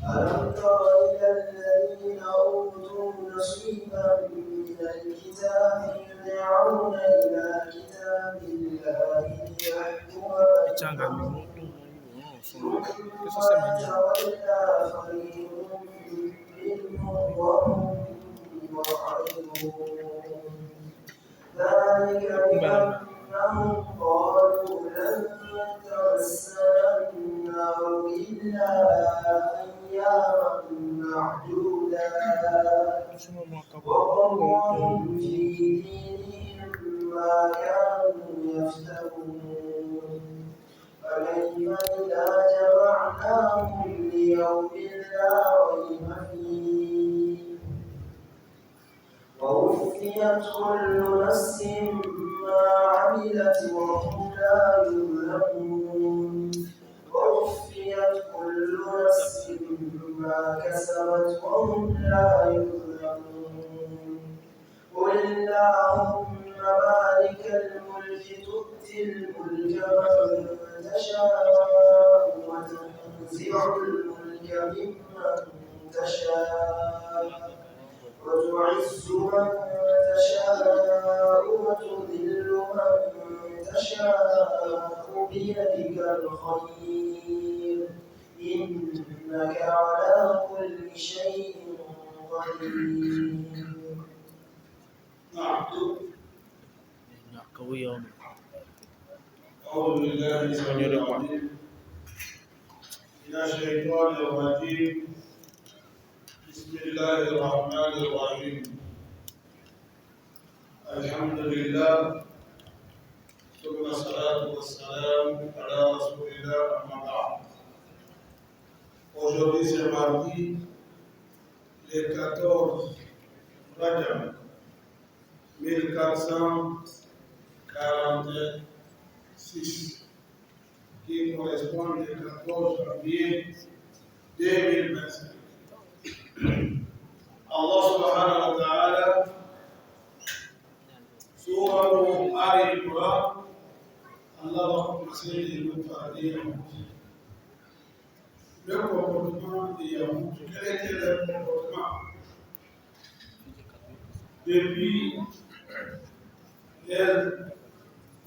ألم تر إلى الذين أوتوا نصيبا من الكتاب يدعون إلى كتاب الله ليحكم بينهم ثم تولى فريق منهم وهم معرضون ذلك بأنهم قالوا لن تمسنا النار إلا أياما معدودات وغرهم في دينهم ما كانوا يفترون فكيف إذا جمعناهم ليوم لا ريب فيه ووفيت كل نفس ما عملت وهم لا يظلمون ووفيت كل نفس ما كسبت وهم لا يظلمون قل اللهم مالك الملك تؤتي الملك من تشاء وتنزع الملك ممن تشاء وتعز من تشاء وتذل من تشاء بيدك الخير إنك على كل شيء قدير. أعوذ بالله السميع العليم من الشيطان الرجيم بسم الله الرحمن الرحيم الحمد لله ثم الصلاة والسلام على رسول الله أما بعد. Aujourd'hui c'est mardi le 14 Rajab 1446 qui correspond au 14 janvier 2025. Allah subhanahu wa ta'ala surah Ali Imran Allah va commencer les nous le comportement des Yahoud. Quel était leur comportement depuis leur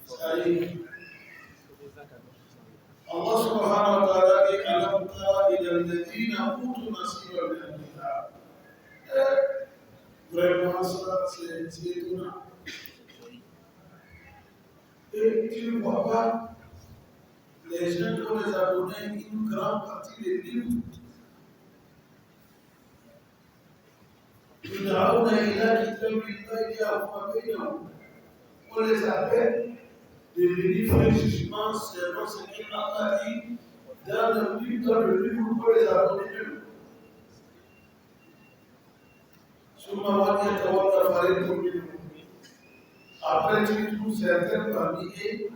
saïd? Allah subhanahu wa ta'ala dit alam tara ila alladhina utu nasiban min al-kitab. Vraiment ça c'est étonnant. Et tu ne vois pas les gens qui les a donné une grande partie des livres. On les appelle de venir faire jugement selon ce qu'Allah dit dans le livre qu'on les a donné. Après, tu trouves certains parmi eux,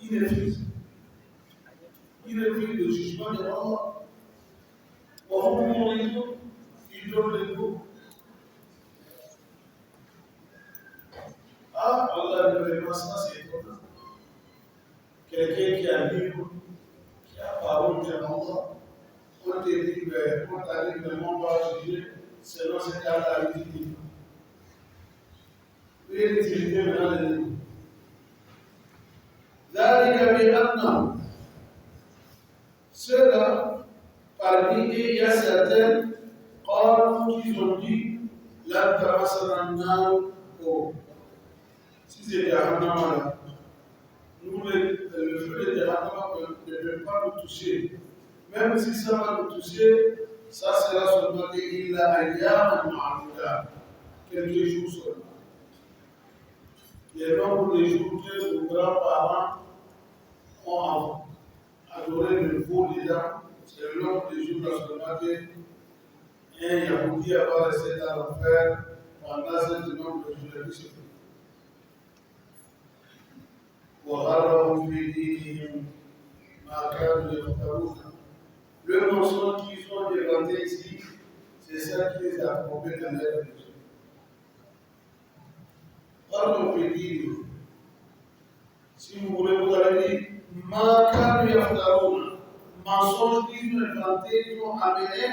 ils refusent. Ils refusent le jugement de Allah. Ils donnent le goût. Ah, Allah ne veut pas ça, c'est étonnant. Quelqu'un qui a livre, qui a parole de Allah, on te dit, on t'a dit que le monde va juger selon ce qu'Allah a dit. Oui, l'utilité maintenant de livre. ذلك بأنهم ceux-là, parmi eux, il y a certains qui ont dit la tamassanana au. Si c'est Jahannama, nous, le feu de Jahannama ne peut pas nous toucher. Même si ça va nous toucher, ça sera seulement illa ayyam ma'dudat, quelques jours seulement. Les nombres de jours que nos grands-parents ont adoré le veau déjà, c'est le nombre de jours seulement qu'un Yahoudi va rester dans l'enfer pendant ce nombre de jours. وغرهم في دينهم ما كانوا يفترون. Le mensonge qu'ils ont inventé ici, c'est ça qui les a trompés dans leur religion. غرهم في دينهم. Si vous voulez, vous allez dire ما كانوا يفترون. Mensonge qu'ils ont inventé, ils ont amené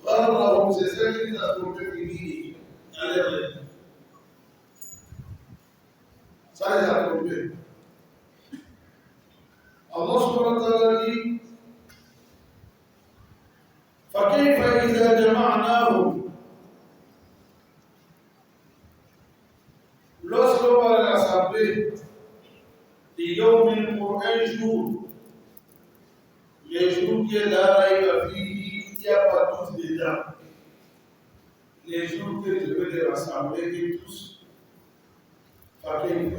غرهم c'est celle qui t'a trompé fini. Allez, ça les a trompés. Allah subhanahu wa ta'ala dit فكيف إذا جمعناهم lorsqu'on va les rassembler ليوم pour un jour les jours qui est là il n'y a pas tous dedans les jours que je vais les rassembler et tous فكيف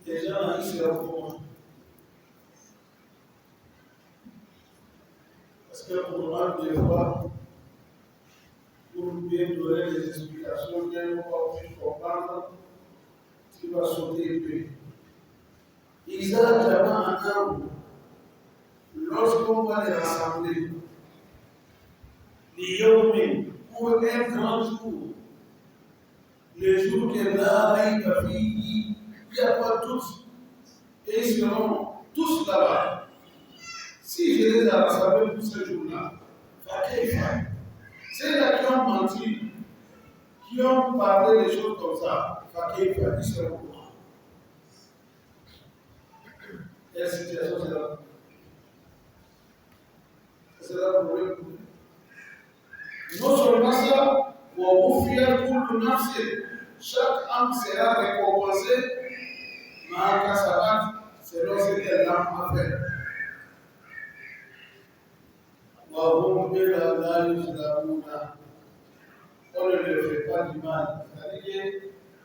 les gens ils seront comment parce que pour moi des fois pour bien donner des explications bien pour comprendre tu vas sauter un peu. إذا جمعناهم lorsqu'on va les rassembler, ليوم pour un grand jour, les jours que là, il n'y a pas tous, et ils seront tous là-bas. Si je les ai rassemblés pour ce jour-là, c'est là qui ont menti, qui ont parlé des choses comme ça, ils seront là. Quelle situation c'est là? C'est là le problème. Non seulement ça, chaque âme sera récompensée, selon ce qu'elle a fait. On ne leur fait pas du mal. C'est-à-dire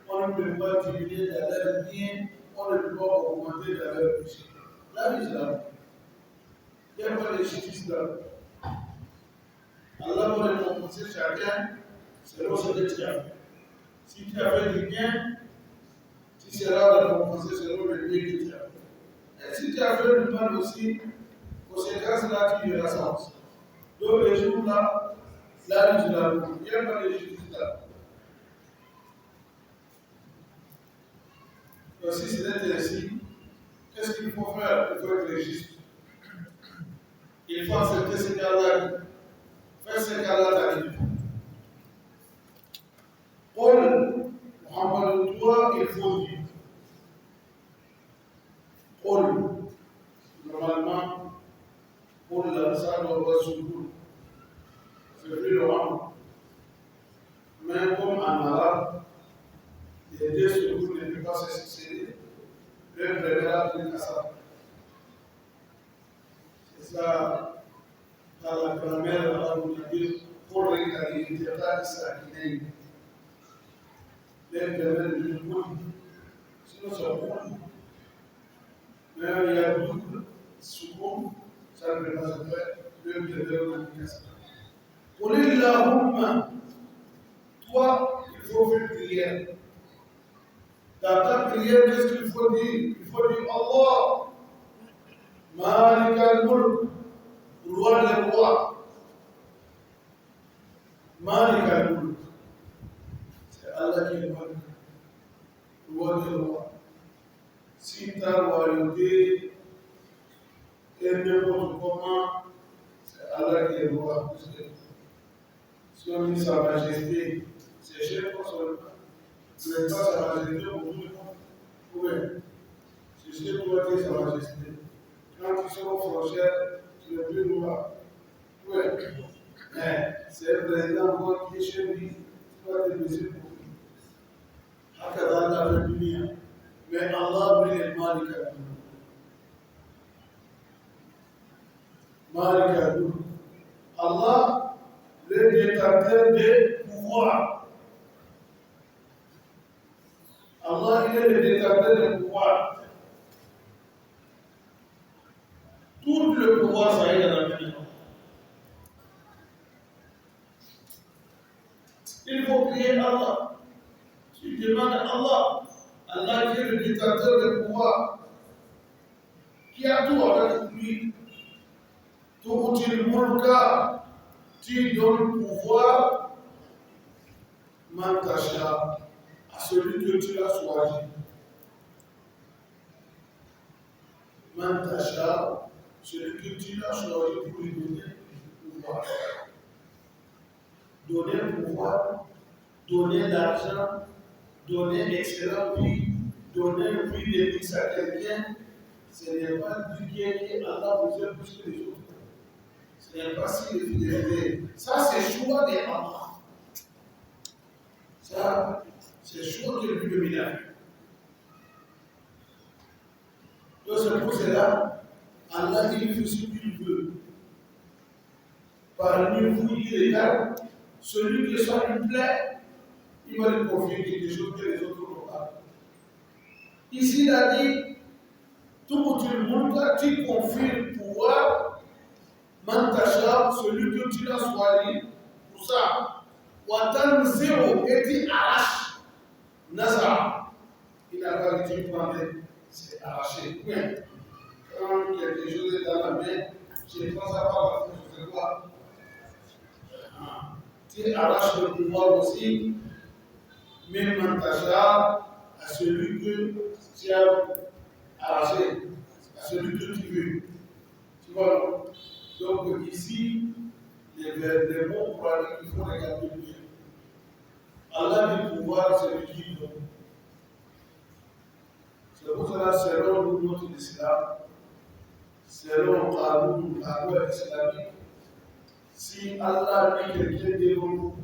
qu'on ne peut pas diminuer dans leur bien, on ne peut pas augmenter dans leur péché. Là, l'islam, il n'y a pas de justice là. Allah va récompenser chacun selon ce que tu as fait. Si tu as fait du bien, tu seras récompensé selon le bien que tu as fait. Et si tu as fait du mal aussi, conséquence là, tu verras ça aussi. Donc les jours là, il n'y a pas de justice là. Donc si c'est ainsi, qu'est-ce qu'il faut faire? Il faut être juste. Il faut accepter ce qu'Allah dit. Faire ce qu'Allah t'a dit. Paul, Mohammed, toi, il faut dire. Paul, normalement, Paul, ça doit être sur Paul. C'est plus loin. Mais comme en arabe, les deux secours ne peuvent pas se succéder. Le premier applique à ça. C'est ça, dans la grammaire arabe, on dit pour regarder les détails sakinés. Le premier du coup, sinon c'est bon. Mais il y a double secours, ça ne peut pas se faire. Le premier applique à ça. Pour l'Illahumma, toi, il faut faire prière. Dans ta prière, qu'est-ce qu'il faut dire? Il faut dire Allah, Malik al-Mulk, roi des rois. Malik al-Mulk, c'est Allah qui est Malik, roi des rois. Si ta royauté est n'importe comment, c'est Allah qui est roi. Si on dit sa majesté, c'est chez toi seulement. Tu n'es pas sa majesté pour tout le monde. Oui. C'est chez toi qui est sa majesté. Quand tu sors aux frontières, tu n'es plus roi. Oui. Mais c'est un président qui est chez lui. Tu vas te laisser pour lui. Hakada la République. Mais Allah, lui, est Malik al-Mulk. Malik al-Mulk. Allah, le détenteur des pouvoirs. Allah, il est le détenteur des pouvoirs. Tout le pouvoir, ça y est dans la vie. Il faut prier Allah. Tu demandes à Allah. Allah qui est le détenteur des pouvoirs. Qui a tout avec lui. Tout le mulka. Tu donnes le pouvoir. Mantasha. À celui que tu as choisi. Mantasha. Celui que tu as choisi pour lui donner le pouvoir. donner le pouvoir, donner l'argent, donner l'excellente vie, donner une vie de luxe à quelqu'un, ce n'est pas dire que Allah vous aime plus que les autres. Ce n'est pas si de fidélité. Ça, c'est le choix des Allah. Ça, c'est le choix que lui domine. Donc, c'est pour cela, Allah, il fait ce qu'il veut. Parmi vous, il regarde celui qui soit lui plaît, il va lui confier quelque chose que les autres n'ont pas. Ici, il a dit, tout le monde, tu confies le pouvoir, Mantasha, celui que tu as choisi pour ça. Watan zéro, et tu arraches. Nazar, il n'a pas dit prendre, c'est arraché. Mais, quand quelque chose est dans la main, je ne pense pas par la force de quoi. Tu arraches le pouvoir aussi, même Mantasha, à celui que tu as arraché, à celui que tu veux. Tu vois? Donc ici, les mots pratiques, il faut regarder bien. Allah du pouvoir, c'est lui qui donne. C'est pour cela, selon notre islam, selon la loi islamique, si Allah dit quelqu'un devant nous,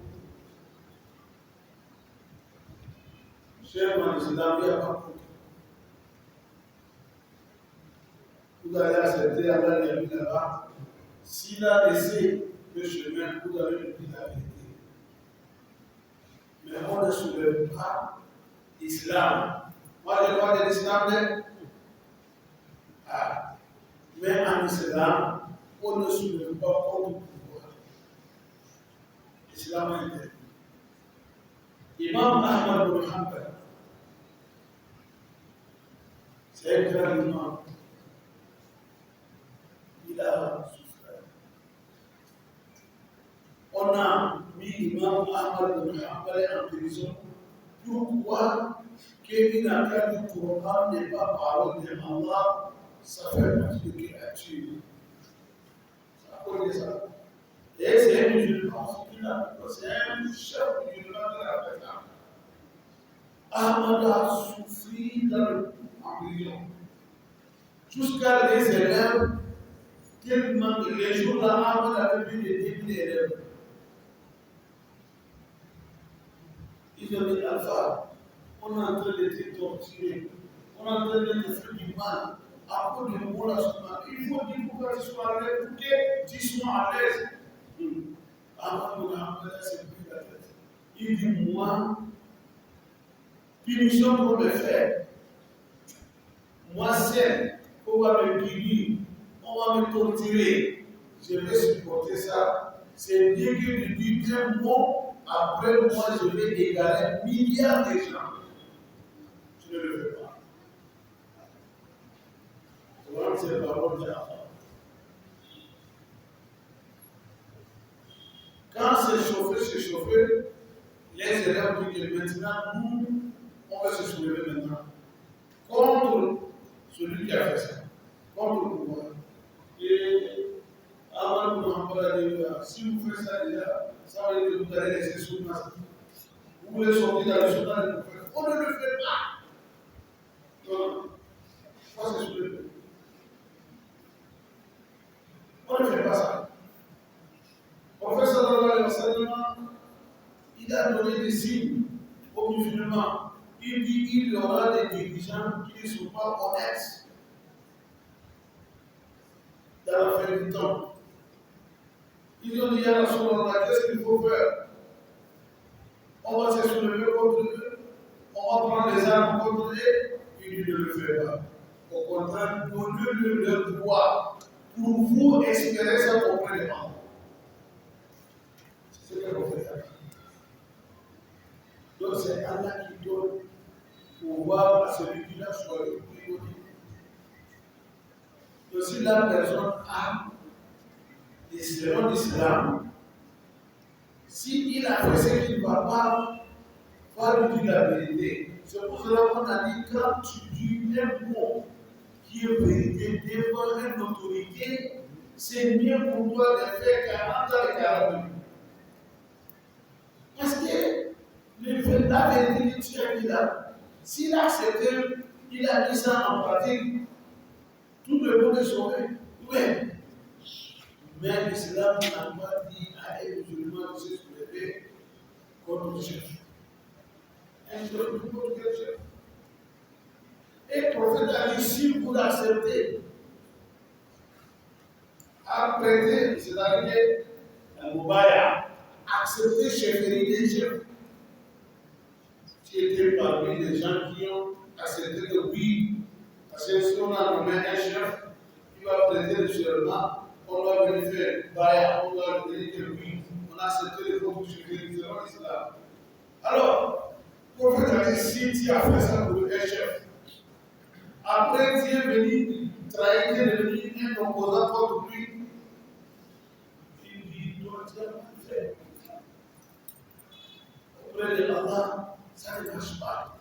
cher mon islam, il n'y a pas compris. Vous allez accepter, Allah l'a mis là-bas. S'il a laissé le chemin, vous allez lui dire la vérité. Mais on ne soulève pas l'islam. Moi, je parle de l'islam, mais en islam, on ne soulève pas contre le pouvoir. L'islam est interdit. Imam Ahmad bin Hanbal, c'est un grand imam. Il a souffert. On a mis Imam Ahmad bin Hanbal en prison. Pourquoi? Qu'il n'a qu'à dire que le Coran n'est pas parole de Allah, ça fait partie de créature. Ça connaît ça. Et c'est un musulman, c'est un chef musulman de la Pétale. Ahmad a souffert en prison. Jusqu'à les élèves, tellement que les jours-là, Ahmad avait plus de 10 000 élèves. Ils ont dit Alpha, on est en train de te torturer, on est en train de te faire du mal. À cause de mon assommage, il faut dire pourquoi tu sois à l'aise, pour que tu sois à l'aise. Ahmad s'est pris la tête. Il dit moi, punition pour le faire. Moi, seul, on va me punir, on va me torturer. Je vais supporter ça. C'est bien que je dis un mot, après moi, je vais égarer milliards de gens. Je ne le fais pas. Voilà, c'est la parole de Allah. Quand c'est chauffé, les élèves disent que maintenant, nous, on va se soulever maintenant contre celui qui a fait ça, contre le pouvoir. Et avant de nous a dit, si vous faites ça déjà, ça veut dire que vous allez laisser sous le masque. Vous voulez sortir dans le journal, on ne le fait pas. Non, ça c'est soulevé. On ne fait pas ça. Le prophète sallallahu alayhi wa sallam, il a donné des signes aux musulmans. Il dit qu'il y aura des dirigeants qui ne sont pas honnêtes dans la fin du temps. Ils ont dit à Rasulallah, qu'est-ce qu'il faut faire? On va se soulever contre eux, on va prendre les armes contre eux, il ne le fait pas. Au contraire, donnez-leur leur droit pour vous espérer ça auprès de Allah. C'est ce que l'on fait. Donc c'est Allah qui donne pouvoir à celui qui l'a choisi. Donc si la personne a selon l'islam, s'il a fait ce qu'il ne va pas lui dire la vérité, c'est pour cela qu'on a dit quand tu dis un mot qui est vérité devant une autorité, c'est mieux pour toi de faire 40 ans et 40 minutes. la vérité que tu as dit là, s'il a accepté, il a mis ça en pratique, tout le monde est sauvé. Oui. Mais l'islam n'a pas dit à un musulman de se soulever contre le chef. Un chef contre quel chef? Et le prophète a dit, si vous l'acceptez, à prêter, c'est-à-dire la moubaya, accepter chefferie des chefs. Qui étaient parmi les gens qui ont accepté que oui, parce que si on a nommé un chef, qui va prêter le serment, on doit venir faire baya, on doit venir dire oui, on a accepté les propres chefferie selon l'islam. Alors, le prophète a dit, si tu as fait ça pour un chef, après tu es venu trahir, tu es devenu un opposant contre lui, il dit, toi tu as mal fait. Auprès de Allah, ça ne marche pas.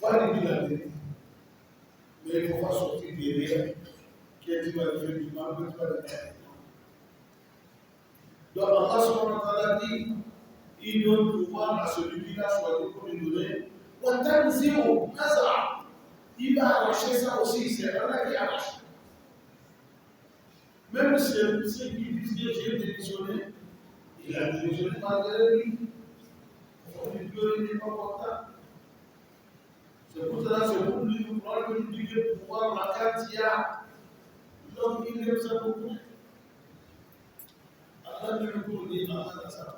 Il faut dire la vérité. Mais il ne faut pas sortir derrière. Qui va le faire du mal, que tu vas le faire. Donc Allah subhanahu wa ta'ala dit, il donne pouvoir à celui qui a choisi pour lui donner. Wantan zéro, Nazar. Il va arracher ça aussi, c'est Allah qui arrache. Même si ceux qui disent que j'ai démissionné, il a démissionné malgré lui. Il n'est pas content. C'est pour cela, c'est pour lui, pour lui dire que pouvoir la carte il y a. Donc il aime ça beaucoup. Allah ne nous dit pas ça.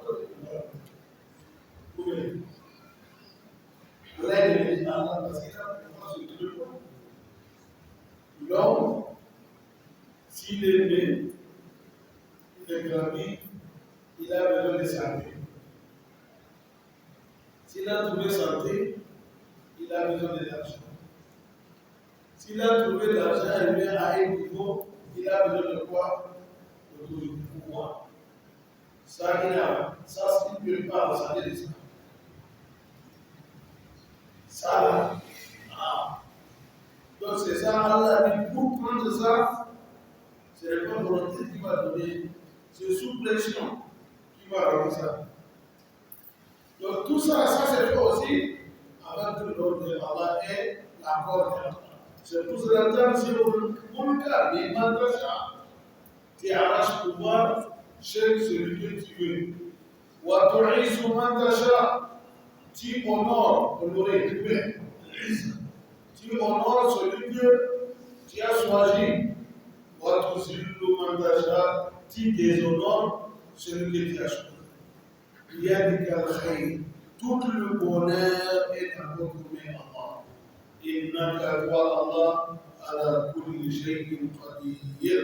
Oui. Allah ne dit pas parce qu'il a pouvoir sur tout le monde. L'homme, s'il est né, il est grandi, il a besoin de santé. S'il a trouvé santé, il a besoin de l'argent. S'il a trouvé l'argent, il vient à un niveau, il a besoin de quoi? De pouvoir. Ça, il ne peut pas, ça veut dire ça. Ça, là. Ah. Donc, c'est ça, Allah dit, pour prendre ça, ce n'est pas volonté qui va donner, c'est sous pression qui va avoir ça. Donc, tout ça, ça c'est fait aussi avec l'ordre de Allah et l'accord de Allah. C'est pour cela que si on regarde les mandages, tu arraches pouvoir chez celui que tu veux. Watu'isu mandaja, tu honores, honorer, tu honores celui que tu as choisi. Watuzillu mandaja, tu déshonores celui que tu as choisi. Yadika al-khayr, tout le bonheur est à votre main, Allah. Innaka wa Allah ala kulli shay'in qadir.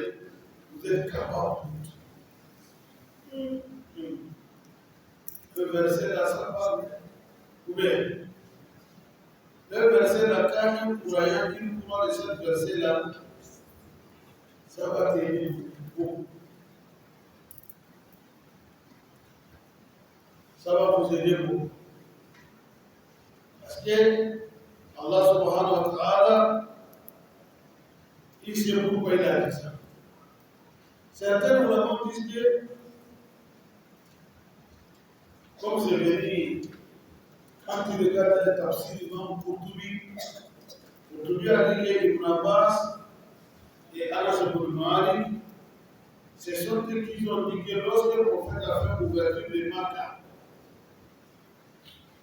Vous êtes capable de tout. Le verset là, ça parle. Ou bien, le verset là, quand une croyant, une croit de ce verset là, ça va t'aider beaucoup. Ça va vous aider beaucoup. Parce que Allah subhanahu wa ta'ala, il sait pourquoi il a dit ça. Certains ulama disent que, comme je l'ai dit, quand tu regardes le tafsir d'Imam Qurtubi a dit que Ibn Abbas et Anas ibn Malik, ce sont eux qui ont dit que lorsque le prophète a fait l'ouverture de Makkah,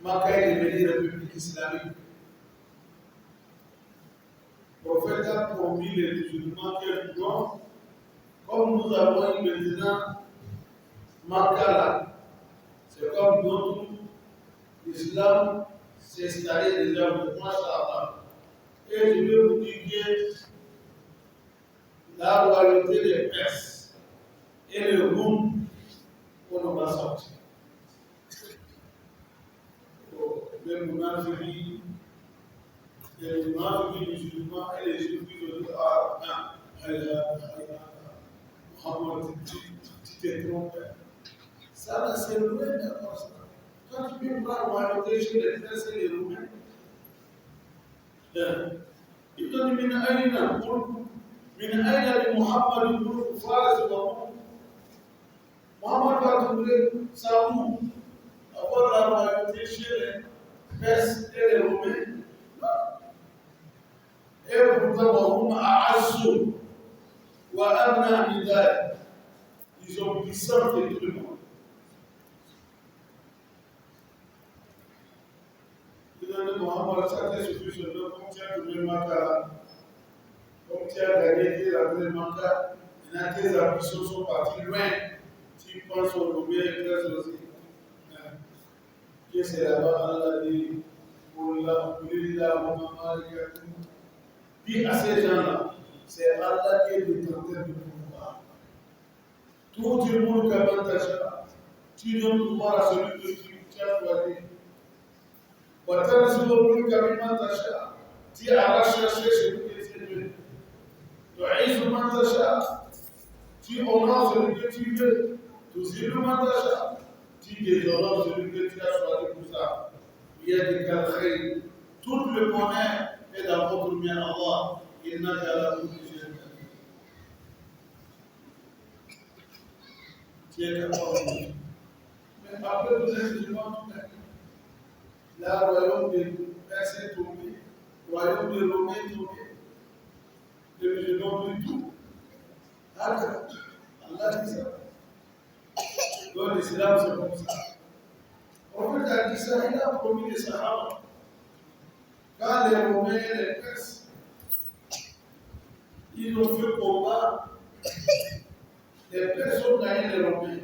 Makkah est devenue république islamique. Le prophète a promis les musulmans qu'un jour, comme nous avons eu maintenant Makkah là, c'est comme notre l'islam s'est installé déjà au Masha'Allah. Et je vais vous dire que la royauté des Perses et le Roum, on va sortir. Les Mounafiri, musulmans et les juifs qui ont dit ah, Mohammed, tu t'es trompé. Ça, c'est loin d'accord ça. Quand tu peux voir la royauté chez les Perses et les Roumains, il te dit من أين لمحمد ملك فارس وروم؟ محمد va trouver sa roue avoir la royauté chez les Perses et les Romains. Et pourtant, ils ont puissance de tout le monde. Mohammed, ça t'est suffi sur le comme tu as trouvé Maka, comme tu as gagné tes appels Maka, et tes ambitions sont parties loin. Tu penses au Romain et Perses aussi. Qui c'est là-bas, Allah dit, puis à ces gens-là, c'est Allah qui est détenteur du pouvoir. Tout le monde comme Tacha, tu donnes le pouvoir à celui que tu as choisi. Pourtant, si le monde comme Tacha, tu arraches celui que tu veux. Tu aises Tacha, tu honores celui que tu veux. Tu zilles Tacha, tu déshonores celui que tu as choisi pour ça. Il y a des calculs. Tout le bonheur est dans votre main, Allah. Il n'a qu'à la bouche. Tu es capable. Mais après, vous êtes musulmans tout même. Là, le royaume des Perses est tombé, le royaume des Romains est tombé. Les musulmans du tout. Allah dit ça. Donc l'islam, c'est comme ça. En fait, à dit il a promis les Sahaba. Quand les Romains et les Perses, ils ont fait combat, les Perses ont gagné les Romains.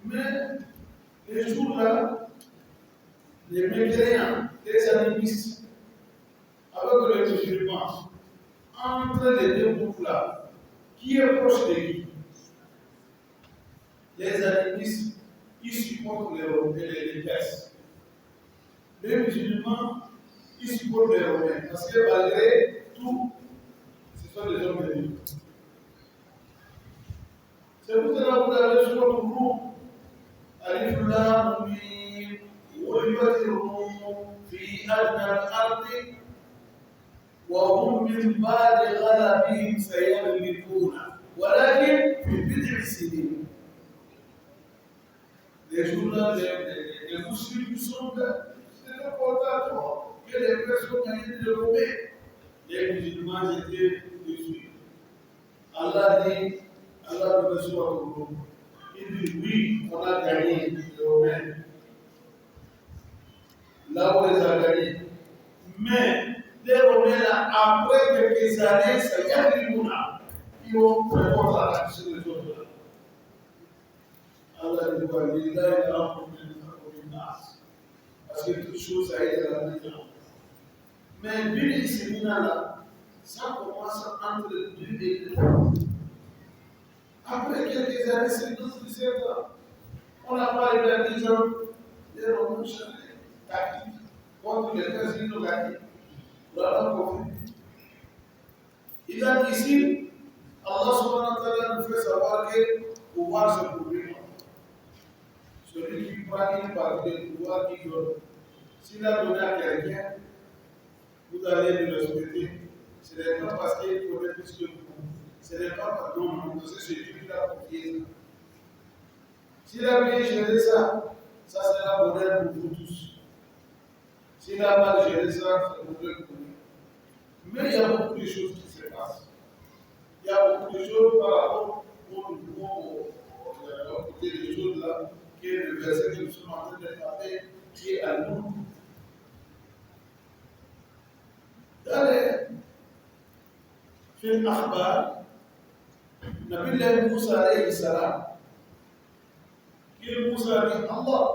Mais les jours-là, les mécréants, les animistes, avec les musulmans, entre les deux groupes-là, qui est proche de qui? Les animistes, ils supportent les Romains et les Perses. Les musulmans, ils supportent les Romains, parce que malgré tout, ce sont des hommes de Dieu. C'est pour cela que vous avez sur votre groupe, Alif Lam Mim, غلبت الروم في أدنى الأرض وهم من بعد غلبهم سيغلبون ولكن في بضع سنين. Les jours-là, les musulmans sont là, c'est important que les personnes gagnent de Romains. Les musulmans étaient déçus. Allah dit, Allah nous reçoit au groupe. Il dit oui, on a gagné les Romains. Là où on les a gagnés. Mais les Romains, là, après quelques années, ça y a des mouna. Ils vont répondre à la question des autres. Allah dit quoi? Il a une nas. Parce que toute chose a été à la maison. Mais Billy Sémina, là, ça commence entre 2 et 3. Après quelques années, c'est 12-17 ans. On a parlé de 10 ans, les Romains chantaient. Contre les Perses, ils ont gagné. Voilà compris. Il a dit ici, Allah subhanahu wa ta'ala nous fait savoir que le pouvoir se produit. Celui qui prend une partie du pouvoir qui donne. S'il a donné à quelqu'un, vous allez le respecter. Ce n'est pas parce qu'il connaît plus que vous. Ce n'est pas parce que non, c'est Dieu qui l'a confié. S'il a bien géré ça, ça sera bonheur pour vous tous. S'il a mal géré ça, c'est bonheur pour vous. Mais il y a beaucoup de choses qui se passent. Il y a beaucoup de choses par rapport au côté des choses là, qui est le verset que nous sommes en train de parler, qui est à nous. Dans les films Akhbar, Nabi Moussa alayhi salam, qui Moussa dit Allah,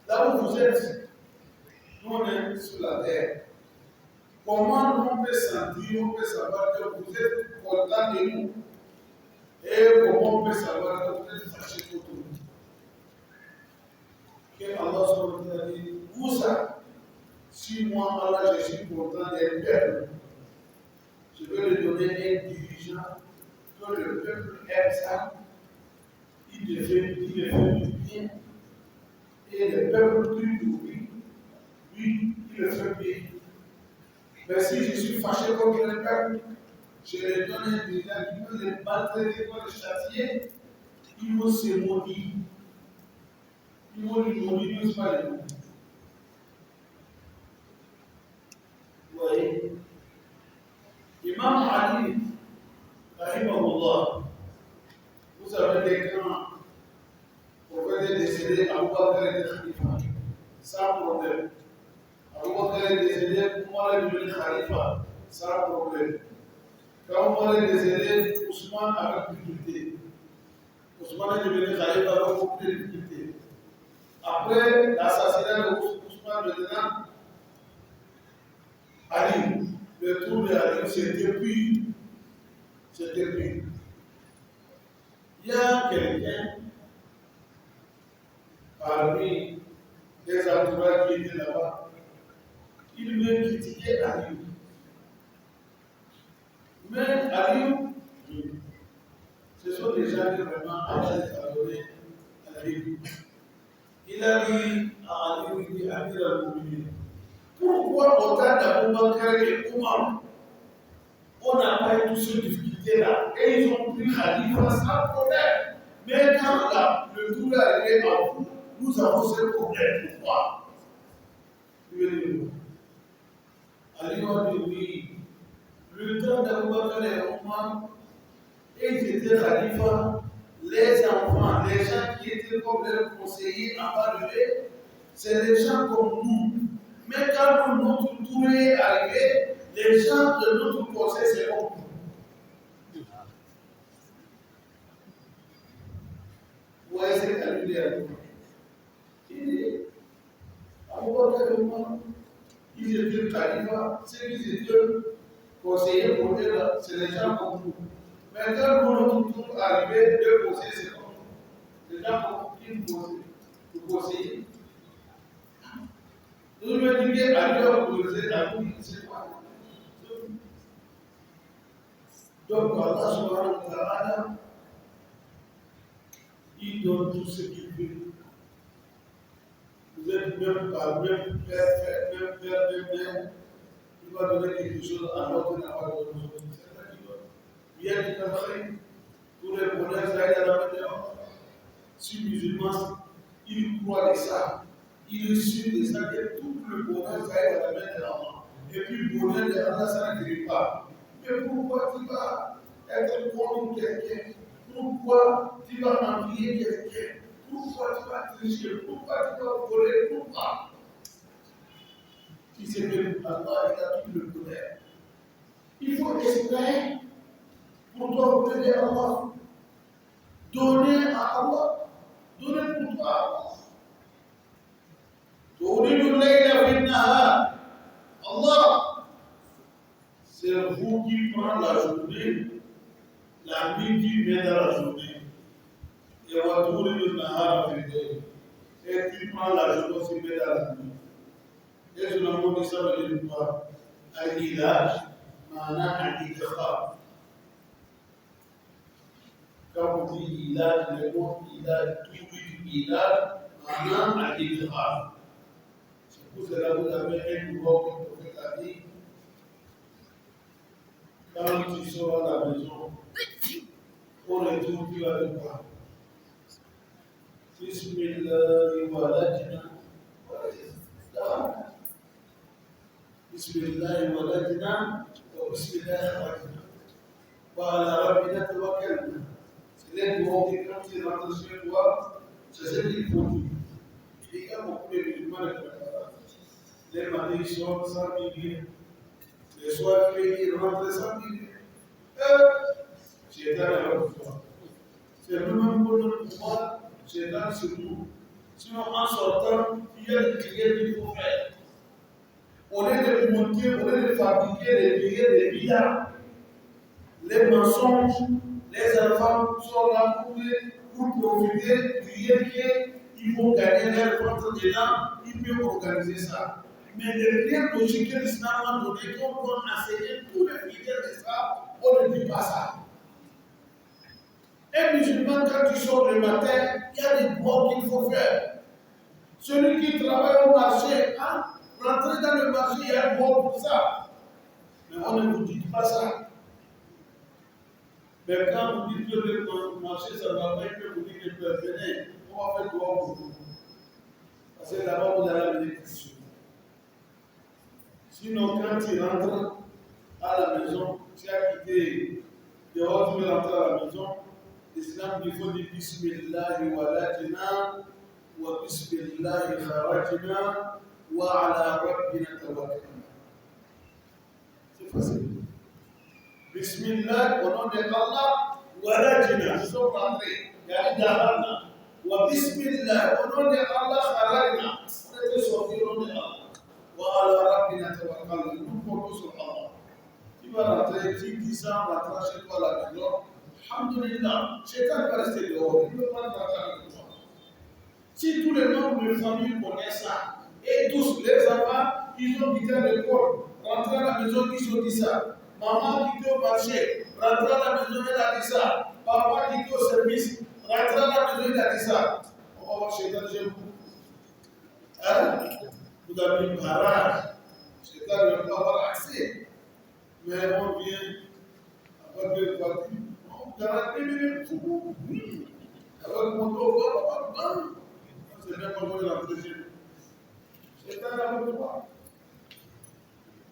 là où vous êtes, nous on est sur la terre. Comment on peut sentir, on peut savoir que vous êtes content de nous? Et comment on peut savoir que vous êtes fâché contre nous? Que Allah subhanahu wa ta'ala dit, Moussa, si moi, Allah, je suis content d'un peuple, je vais lui donner un dirigeant, que le peuple aime ça, il devait du bien. Et le peuple plus lui, il le fait bien. Mais si je suis fâché contre le peuple, je lui donne un dirigeant qui peut les maltraiter, qui peut les châtier, il va se maudire. On n'use pas les mots. Vous voyez, Imam Ali, rahimahullah, vous savez, quand le prophète est décédé, Abu Bakr était khalifa, sans problème. Abu Bakr est décédé, Omar est devenu khalifa, sans problème. Quand Omar est décédé, Ousmane avait difficulté. Ousmane est devenu khalifa avec beaucoup de difficultés. Après l'assassinat de Ousmane, maintenant, Ali, le tour de Ali, c'était puis. C'était puis. Il y a quelqu'un parmi les entourages qui étaient là-bas, il veut critiquer Ali. Mais Ali, ce sont des gens qui vraiment adoré Ali. Il a dit à Ali, il dit Amir al-Moumini, pourquoi autant d'Abou Bakr et Omar, on n'a pas eu toutes ces difficultés-là et ils ont pris Khalifa sans problème. Mais quand le tour est arrivé à vous, nous avons ce problème. Pourquoi? Ali a dit oui. Le temps d'Abou Bakr et Omar, et ils étaient Khalifa, les enfants, les gens qui étaient comme leurs conseillers en bas de eux, c'est des gens comme nous. Mais quand notre tour est arrivé, les gens de notre conseil, c'est comme nous. Vous voyez ce qu'elle lui dit à nous. Il dit, Abu Bakr et Omar, ils étaient Khalifa, ceux qui étaient conseillers pour eux, c'est les gens comme nous. Mais quand notre tour est arrivé, le conseiller, c'est comme nous. Les gens comme nous, qui nous conseillent. Nous me disons qu'à poser à nous, c'est quoi? Donc, Allah subhanahu wa ta'ala, il donne tout ce qu'il veut. Vous êtes même par même faire, il va donner quelque chose à l'autre, il n'a pas donné quelque chose. C'est ça qu'il donne. Bien du travail, tous les bonheurs, ça aide à la météo. Si musulman, il croit de ça. Il est sûr de ça que tout le bonheur, ça aide à la main de l'enfant. Et puis le bonheur de Allah, ça n'arrive pas. Mais pourquoi tu vas être contre quelqu'un? Pourquoi tu vas envier quelqu'un? Pourquoi tu vas tricher? Pourquoi tu vas voler? Pourquoi? Tu sais que Allah, il a tout le bonheur. Il faut espérer pour toi obéir à Allah. Donner à Allah. Donner pour toi à Allah. تولد الليل في النهار. Allah, c'est vous qui prenez la journée, la nuit qui met dans la journée. Et وتولد النهار في الليل. Et tu prends la journée qui met dans la nuit. Et je l'ai dit ça veut dire quoi? العلاج معناه الإدخال. Quand on dit ilaj, le mot ilaj, tout ilaj, معناه الإدخال. Vous avez un pouvoir que le prophète a dit, quand tu seras à la maison, au retour, tu vas le voir. Bismillah, waladina. Bismillah, waladina. Bismillah, waladina. Wa ala rabbina tawakkalna. C'est les mots qui, quand tu rentres chez toi, c'est ce qu'il faut dire. Il y a beaucoup de musulmans qui les matins sortent sans milliers, les soirs ils rentrent sans milliers. C'est dans c'est le même pour notre pouvoir, c'est dans ce nous. Sinon, en sortant, il y a des prières qu'il faut faire. Au lieu de monter, au lieu de fabriquer des prières, des billards, les mensonges, les enfants sont là pour profiter du riez qu'ils vont gagner leur ventre dedans, ils peuvent organiser ça. Mais les prières logiques que l'islam a donné, qu'on doit enseigner tous les prières de ça, on ne dit pas ça. Un musulman, quand tu sors le matin, il y a des devoirs qu'il faut faire. Celui qui travaille au marché, hein, rentrer dans le marché, il y a un devoir pour ça. Mais on ne vous dit pas ça. Mais quand vous dites que le marché, ça va pas, que vous dites que venez, on va faire devoir pour vous. Parce que là-bas, vous allez amener quelque chose. Sinon, quand tu rentres à la maison, tu as quitté dehors, tu veux rentrer à la maison, l'islam dit qu'il faut dire Bismillah wa lajna wa Bismillah kharajna wa ala rabbina tawakkalna. C'est facile. Bismillah, au nom de Allah, wa lajna, nous sommes rentrés. Yani Dharana. Wa Bismillah, au nom de Allah, kharajna. On était sortis au nom de Allah. Wa ala rabbina tawakkalna. Nous comptons sur Allah. Tu vas rentrer, tu dis ça, rentrant chez toi à la maison. Alhamdulillah, Shaitan va rester dehors, il ne peut pas rentrer avec toi. Si tous les membres de famille connaissent ça, et tous les enfants, ils ont quitté l'école, rentré à la maison, ils ont dit ça. Maman quitté au marché, rentré à la maison, elle a dit ça. Papa quitté au service, rentré à la maison, il a dit ça. On va voir Shaitan chez vous. Hein? Vous avez une barrage. Shaitan ne peut pas avoir accès. Mais on vient avec deux voitures. Avec mon dos, c'est bien qu'on veut l'entretien. C'est un amour de toi.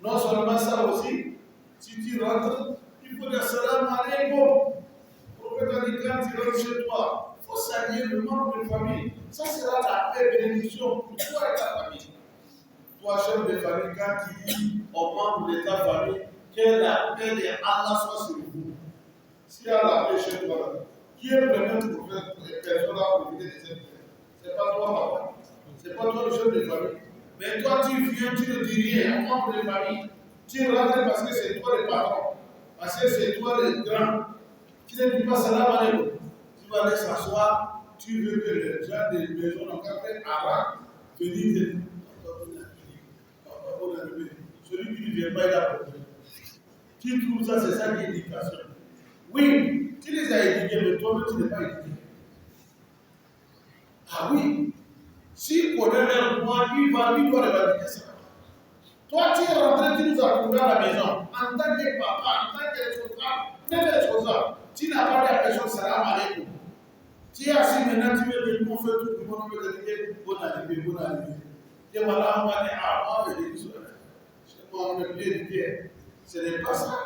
Non seulement ça aussi, si tu rentres, il faut dire salam alaykoum. Pour que quand tu rentres chez toi, il faut saluer le membre de famille. Ça sera la paix et bénédiction pour toi et ta famille. Toi, chef de famille, quand tu dis aux membres de ta famille que la paix de Allah soit sur vous. Si Allah a péché toi, qui est le premier pour faire les personnes à profiter de cette paix? Ce n'est pas toi, papa. Ce n'est pas toi le chef de famille. Mais toi, tu viens, tu ne dis rien, un membre de famille. Tu rentres parce que c'est toi le patron. Parce que c'est toi le grand. Tu ne dis pas salam alaykoum. Tu vas aller s'asseoir. Tu veux que les gens des maisons en café arabe venissent te dire papa, bon arrivé. Celui qui ne vient pas, il a problème. Tu trouves ça, c'est ça qui est l'éducation. Oui, tu les as éduqués, mais toi-même, tu n'es pas éduqué. Ah oui, s'il connaît leur droit, lui doit revendiquer ça. Toi, tu es rentré, tu nous as trouvé à la maison, en tant que papa, en tant que responsable, même responsable, tu n'as pas dit à personne salam alaykoum. Tu es assis maintenant, tu veux dire qu'on fait tout le monde, on veut te dire bon arrivé, bon arrivé. Et voilà, on va dire ah, on va dire chez moi, on est bien éduqué. Ce n'est pas ça.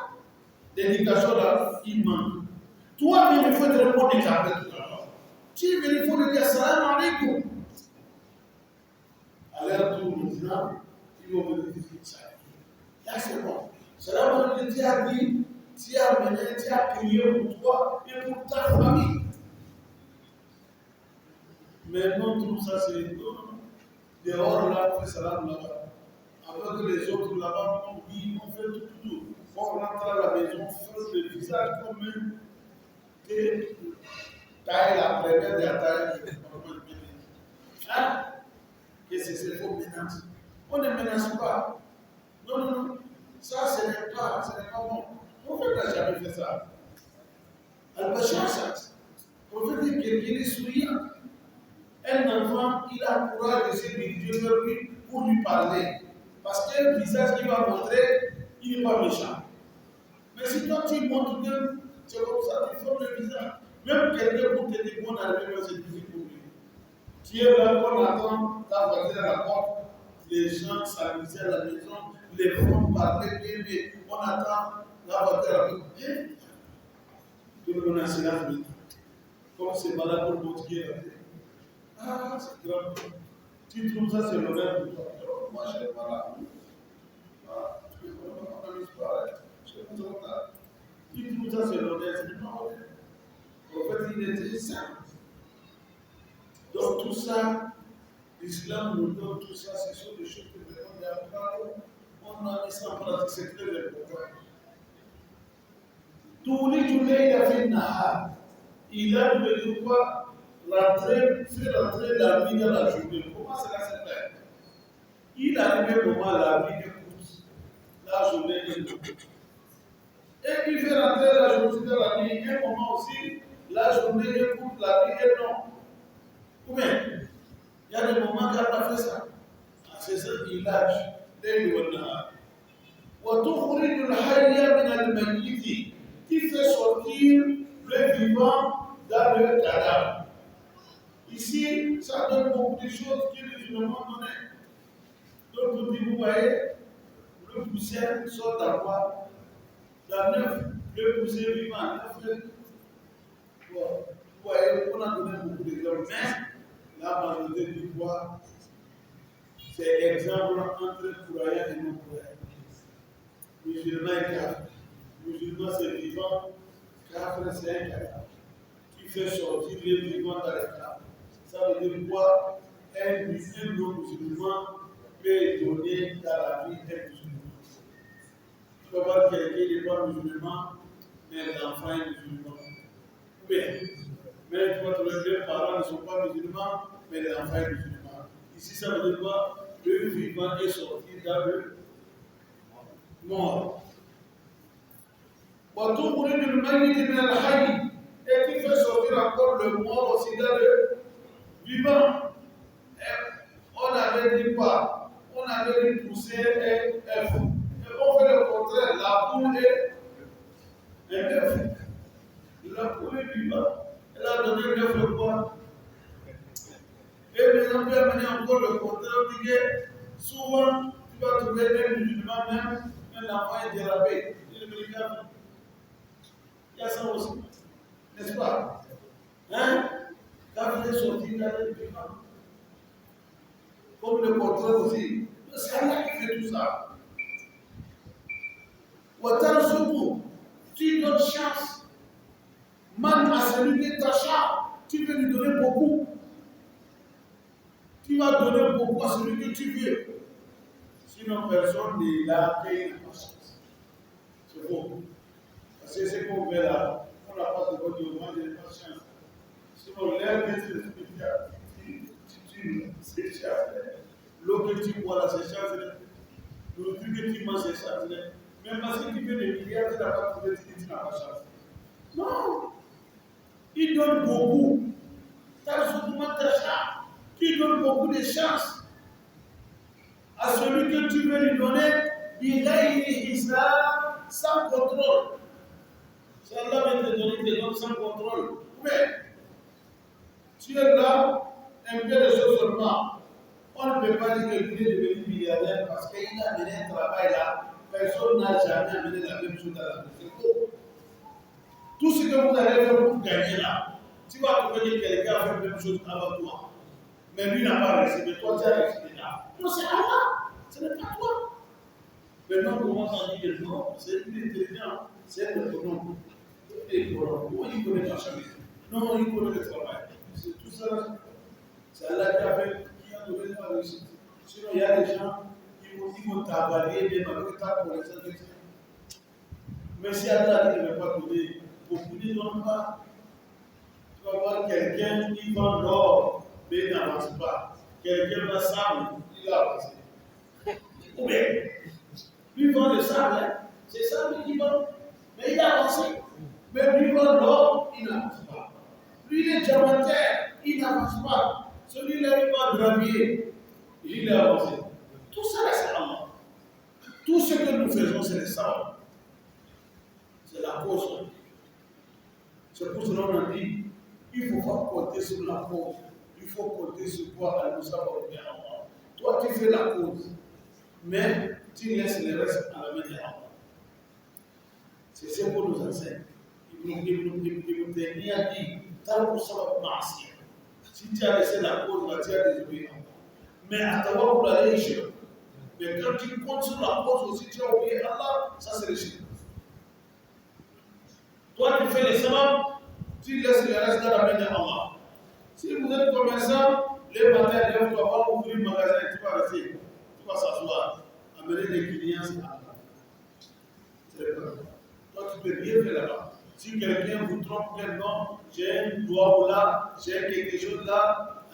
L'éducation là, il manque. Toi-même, il faut te répondre des appels tout à l'heure. Tu es venu, il faut te dire salam alaykoum. À l'heure où nous disons, ils vont me dire ça. Là, c'est bon. Salam alaykoum, tu as dit, tu as mené, tu as prié pour toi et pour ta famille. Maintenant, tout ça, c'est dehors là, on fait salam là-bas. Avec les autres là-bas, on dit, on fait tout. On rentre à la maison, on fait le visage comme que taille la première de la taille. Hein? Et c'est faux menace. On ne menace pas. Non. Ça, ce n'est pas bon. On ne n'a jamais fait ça. Al-Bashar, on veut dire quelqu'un est souriant. Un enfant, il a le courage de se diriger vers lui pour lui parler. Parce que le visage qu'il va montrer, il n'est pas méchant. Mais si toi tu montres que c'est comme ça, tu formes le visage. Même quelqu'un pour te dire qu'on arrive, c'est difficile pour lui. Tu es là, on attend ta voiture à la porte, les gens s'amusaient à la maison, les femmes parlaient bien, on attend la voiture à la porte. Tout le monde a silence maintenant. Comme c'est malade pour motiver la vie. Ah, c'est grave. Tu trouves ça, c'est l'honneur pour toi. Moi, je ne sais pas là. Ah, on a mis pareil. Il tout ça, c'est l'honneur, c'est pas honnête. En fait, il était simple. Donc, tout ça, l'islam nous donne tout ça, ce sont des choses que nous devons apprendre. On a mis ça en pratique, c'est très important. Tous les journées, il a fait Nahar. Il a voulu quoi? Faire rentrer la vie dans la journée. Comment cela se fait? Il arrivait au moment la vie est courte. La journée est courte. Et puis fait rentrer la journée dans la vie, un moment aussi, la journée est courte, la vie est longue. Ou bien, il y a des moments qu'il n'a pas fait ça. C'est ça qu'il lâche. Qui fait sortir le vivant dans le cadavre. Ici, ça donne beaucoup de choses qui les musulmans donnaient. Donc, vous dites, vous voyez, le poussière sort d'avoir la neuf, le poussière vivant, neuf. Bon, vous voyez, on a donné beaucoup d'exemples, mais la majorité du poids, c'est exemple entre croyants et non-croyants. Musulman et kafir. Musulman, c'est vivant, kafir, c'est un cadavre. Qui fait sortir les vivants dans les cadavres. Ça veut dire quoi? Un non-musulman peut donner dans la vie d'un musulman. Tu vas voir quelqu'un n'est pas musulman, mais l'enfant est musulman. Mais tu vas trouver que les parents ne sont pas musulmans, mais l'enfant est musulman. Ici, ça veut dire quoi? Le vivant est sorti dans le mort. Et qui fait sortir encore le mort aussi dans le vivant. On avait dit quoi? On avait dit pousser et œuf. Et on fait le contraire, la poule et l'œuf. La poule est vivante. Elle a donné l'œuf le quoi? Et maintenant, on peut amener encore le contraire. On dit que souvent, tu vas trouver un musulman même, un enfant est dérapé. Il y a ça aussi. N'est-ce pas? Hein? Quand vous êtes sorti dans le vivant. Comme le contraire aussi. C'est Allah qui fait tout ça. Tu donnes chance. Man à celui qui t'achète, tu veux lui donner beaucoup. Tu vas donner beaucoup à celui que tu veux. Sinon, personne n'est là qui n'a pas chance. C'est faux. Parce que c'est qu'on fait là, on n'a pas de bonne demande, il n'y a pas de chance. Sinon, l'air que tu c'est chance. L'eau que tu bois là, c'est chance. Le truc que tu manges, c'est chance. Même parce que tu fais des milliards, tu n'as pas trouvé ce que tu n'as pas chance. Non! Il donne beaucoup. Tu donnes beaucoup de chance à celui que tu veux lui donner, il a une sans contrôle. Si Allah veut te donner des dons sans contrôle, mais tu es là, un peu de choses seulement. On ne peut pas dire que lui est devenu milliardaire parce qu'il a mené un travail là. Personne n'a jamais amené la même chose dans la vie. Tout ce que vous allez faire pour gagner là, tu vas trouver que quelqu'un a fait la même chose avant toi. Mais lui n'a pas réussi, mais toi tu as réussi déjà. Non, c'est Allah, ce n'est pas toi. Maintenant, on commence à dire non, c'est plus intelligent, c'est un autonome. Il connaît la chose. Non, il connaît le travail. C'est tout ça. C'est Allah qui a fait, qui a donné la réussite. Sinon, il y a des gens qui vont t'avaler, mais malgré ta connaissance. Mais si Allah ne veut pas donner, beaucoup ne donnent pas. Tu vas voir quelqu'un qui vend l'or, mais il n'avance pas. Quelqu'un va sable, il va avancer. Ou bien, lui vend le sable, hein? C'est ça lui qui vend, mais il a avancé. Mais lui vend l'or, il n'avance pas. Lui, il est diamantaire, il n'avance pas. Celui-là, il va gravier, il est avancé. Tout ça, c'est Allah. Tout ce que nous faisons, c'est le savant. C'est la cause. C'est pour cela qu'on a dit, il ne faut pas compter sur la cause. Il faut compter sur toi, Allah. Toi, tu fais la cause. Mais tu laisses le reste à la main d'Allah. C'est ce qu'on nous enseigne. Il nous dit, si tu as laissé la cause, tu as désobéi. Mais à ta voix pour aller chez eux. Mais quand tu comptes sur la cause aussi, tu as oublié Allah, ça c'est le shirk. Toi, tu fais les sabab, tu laisses le reste dans la main d'Allah. Si vous êtes commerçant, les matins, tu vas pas ouvrir le magasin, tu vas rester. Tu vas s'asseoir, amener des clients à Allah. C'est vrai. Toi, tu peux rien faire là-bas. Si quelqu'un vous trompe, non, j'ai un doigt là, j'ai quelque chose là,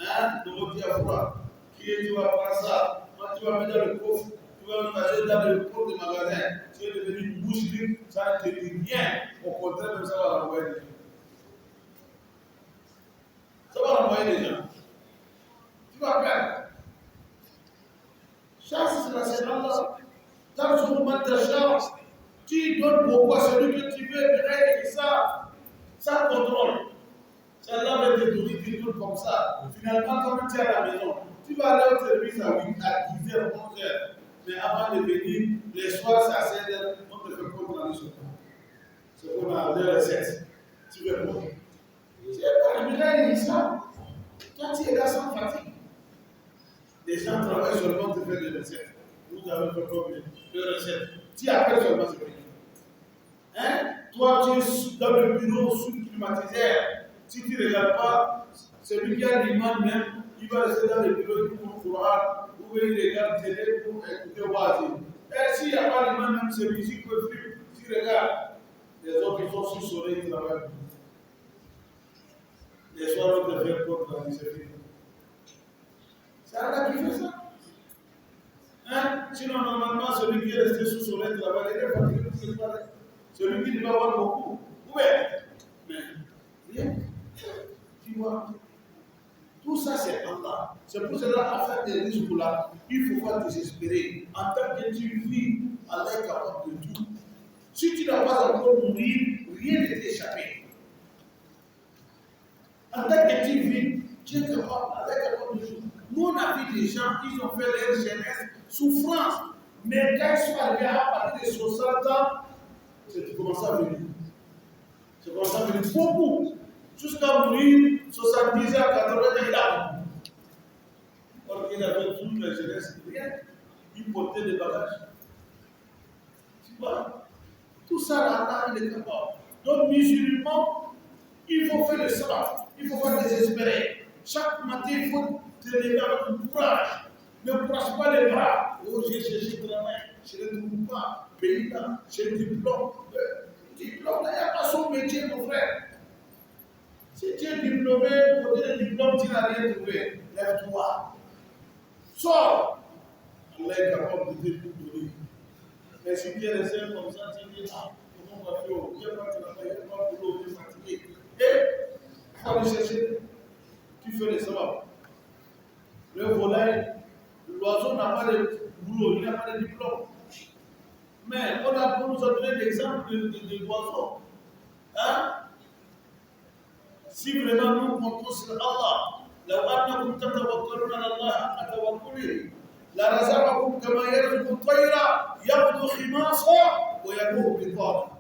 de votre diaphragme, qui est, tu vas prendre ça, moi, tu vas mettre dans le coffre, tu vas mettre dans le coffre du magasin, tu es devenu une bouche libre, ça ne te dit rien. Au contraire, même ça va renvoyer des gens. Ça va renvoyer des gens. Tu vas perdre. Chance, c'est Allah. Dans ce moment de chance, tu donnes beaucoup à celui que tu veux, et ça, sans contrôle. C'est Allah qui te donne, tu trucs comme ça. Finalement, quand tu es à la maison, tu vas aller au service à 10h, 11h. Mais avant de venir, les soirs, c'est à 16h, on te fait compte dans le second. C'est qu'on a les recettes. Tu veux quoi? C'est pas le miracle ça. Toi, tu es là sans fatigue. Les gens travaillent seulement pour faire des recettes. Vous avez fait combien de recettes? Tu appelles seulement ce pays. Hein? Toi, tu es dans le bureau sous climatiseur. Si tu ne regardes pas, celui qui a l'imam même, il va rester dans le bureau pour pouvoir, ou il regarde télé pour écouter Wazi. Et s'il n'y a pas l'imam même, celui-ci peut plus. Tu regardes, les autres qui sont sous le soleil, ils travaillent. Les soirs, on te fait compte dans les services. C'est Allah qui fait ça. Hein? Sinon, normalement, celui qui est resté sous le soleil travaille, il est fatigué. Celui qui doit avoir beaucoup. Où est? Mais rien. Tu vois? Tout ça, c'est Allah. C'est pour cela, à faire des risques là, il faut pas désespérer. En tant que tu vis, Allah est capable de tout. Si tu n'as pas encore mourir, rien ne t'échappe. En tant que tu vis, Dieu est capable, Allah est capable de tout. Nous, on a vu des gens qui ont fait leur jeunesse souffrance. Mais quand ils sont arrivés à partir de 60 ans, c'est commencé à venir. C'est commencé à venir beaucoup. Jusqu'à mourir, 70 ans, 80 ans, il a mourir. Or, il avait toute la jeunesse, rien. Il portait des bagages. Tu vois? Tout ça, là, il est capable. Donc, musulman, il faut faire le salat. Il faut pas désespérer. Chaque matin, il faut te lever avec le courage. Ne brasse pas les bras. Oh, j'ai cherché le travail. Je ne trouve pas. Pays là, j'ai le diplôme. Diplôme, là, il n'y a pas son métier, mon frère. Si tu es diplômé, pour dire le diplôme, tu n'as rien trouvé. Lève-toi. Sors. Allah est capable de te tout donner. Mais si tu es resté comme ça, tu dis, ah, comment on va faire? Je n'ai pas de travail, je n'ai pas de boulot, je suis fatigué. Et, il faut aller chercher. Tu fais les sabbats. Le volaille, l'oiseau n'a pas de boulot, il n'a pas de diplôme. Mais on a pour nous donner l'exemple de l'oiseau. Hein? Si vraiment nous comptons sur Allah, لو أنكم تتوكلون على الله حق توكله لرزقكم كما يرزق الطير يغدو خماصا ويبوء بطانا.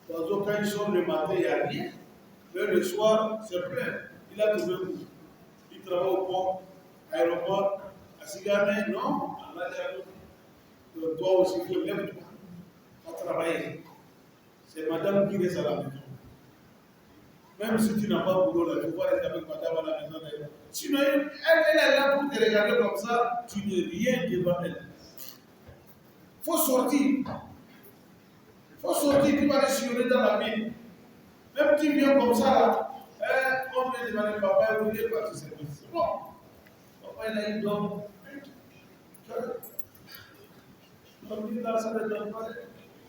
L'oiseau, quand il sort le matin, il n'y a rien. Mais le soir, c'est plein. Il a trouvé où? Il travaille au port, aéroport, à Sigamé, non? Allah dit à toi aussi, il faut lève-toi. Va travailler. C'est madame qui reste à la maison. Même si tu n'as pas boulot là, tu vas rester avec madame à la maison. Sinon, elle est là pour te regarder comme ça, tu n'es rien devant elle. Il faut sortir. Il faut sortir, tu vas aller sillonner dans la ville. Même tu viens comme ça, là, on vient demander papa, vous voulez pas de service. C'est bon. Papa, il a une donne. Donc, il a ça ne donne pas.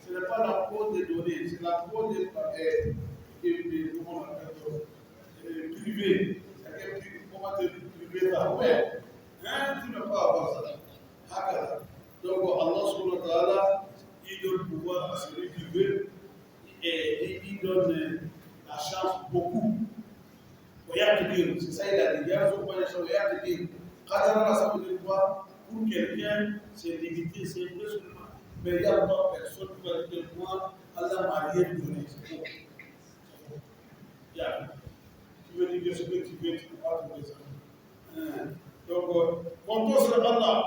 Ce n'est pas la peau des données, c'est la peau des comment on appelle privé. C'est-à-dire comment te privé là. Ouais. Hein, tu ne peux pas avoir ça. Donc, Allah subhanahu wa ta'ala, il donne le pouvoir à celui qui veut et il donne la chance beaucoup. C'est ça, il a dit. Il y a un dire. Quand ça veut dire quoi? Pour quelqu'un, c'est limité, c'est impressionnant. Mais il y a pas personne qui va dire moi, Allah m'a rien donné. C'est bon. Tu veux dire que ce que tu veux, tu ne peux pas trouver ça. Donc, comptons sur Allah.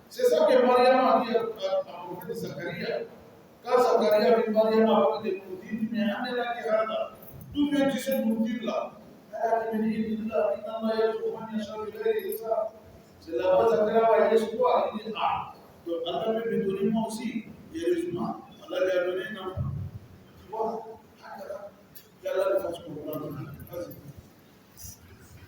C'est ça que Mariam a dit à prophète Zacharia. Quand Zacharia vit Mariam avec des moutines, mais on est là qui regarde. D'où vient-tu ces moutines-là? C'est la base Zacharia va y espoir. Il dit, ah, donc Allah peut me donner moi aussi.